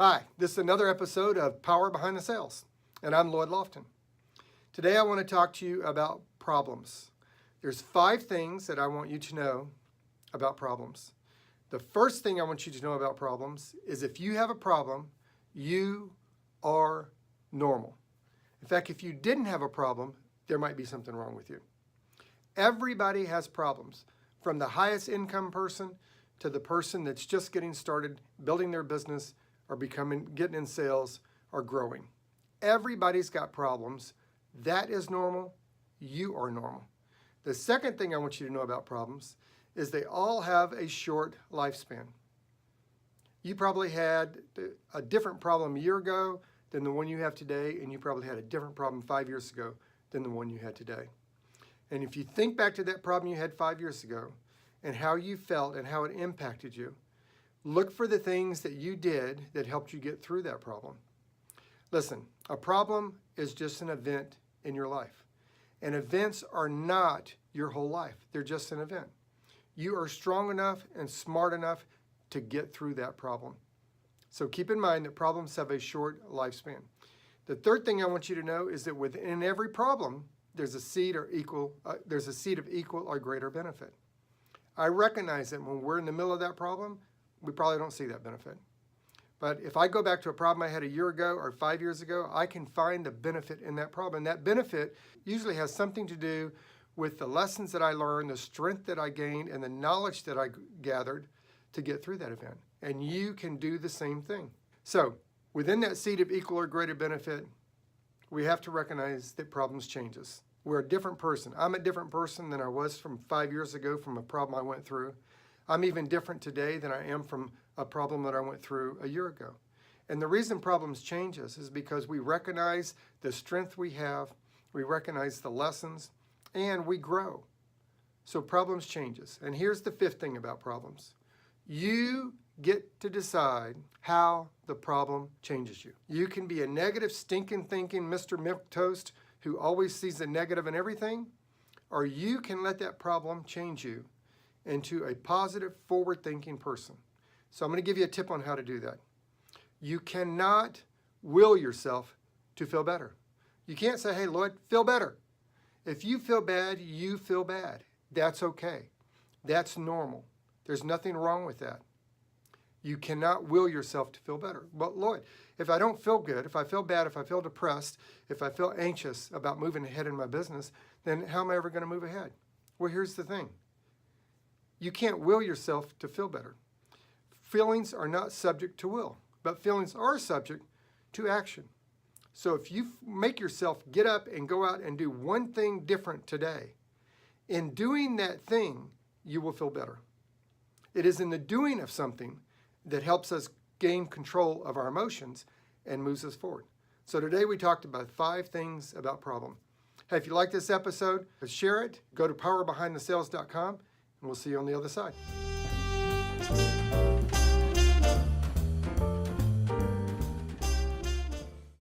Hi, this is another episode of Power Behind the Sales, and I'm Lloyd Lofton. Today I want to talk to you about problems. There's 5 things that I want you to know about problems. The first thing I want you to know about problems is if you have a problem, you are normal. In fact, if you didn't have a problem, there might be something wrong with you. Everybody has problems, from the highest income person to the person that's just getting started building their business or getting in sales or growing. Everybody's got problems. That is normal. You are normal. The second thing I want you to know about problems is they all have a short lifespan. You probably had a different problem a year ago than the one you have today, and you probably had a different problem 5 years ago than the one you had today. And if you think back to that problem you had 5 years ago and how you felt and how it impacted you, look for the things that you did that helped you get through that problem. Listen, a problem is just an event in your life. And events are not your whole life. They're just an event. You are strong enough and smart enough to get through that problem. So keep in mind that problems have a short lifespan. The third thing I want you to know is that within every problem, there's a seed of equal or greater benefit. I recognize that when we're in the middle of that problem, we probably don't see that benefit. But if I go back to a problem I had a year ago or 5 years ago, I can find the benefit in that problem. And that benefit usually has something to do with the lessons that I learned, the strength that I gained, and the knowledge that I gathered to get through that event. And you can do the same thing. So within that seed of equal or greater benefit, we have to recognize that problems changes. We're a different person. I'm a different person than I was from 5 years ago from a problem I went through. I'm even different today than I am from a problem that I went through a year ago. And the reason problems change us is because we recognize the strength we have, we recognize the lessons, and we grow. So problems change us. And here's the 5th thing about problems. You get to decide how the problem changes you. You can be a negative, stinking thinking Mr. Milquetoast who always sees the negative in everything, or you can let that problem change you into a positive, forward-thinking person. So I'm going to give you a tip on how to do that. You cannot will yourself to feel better. You can't say, hey, Lloyd, feel better. If you feel bad, you feel bad. That's okay. That's normal. There's nothing wrong with that. You cannot will yourself to feel better. But Lloyd, if I don't feel good, if I feel bad, if I feel depressed, if I feel anxious about moving ahead in my business, then how am I ever going to move ahead? Well, here's the thing. You can't will yourself to feel better. Feelings are not subject to will, but feelings are subject to action. So if you make yourself get up and go out and do one thing different today, in doing that thing, you will feel better. It is in the doing of something that helps us gain control of our emotions and moves us forward. So today we talked about 5 things about problem. Hey, if you like this episode, share it. Go to powerbehindthesales.com. And we'll see you on the other side.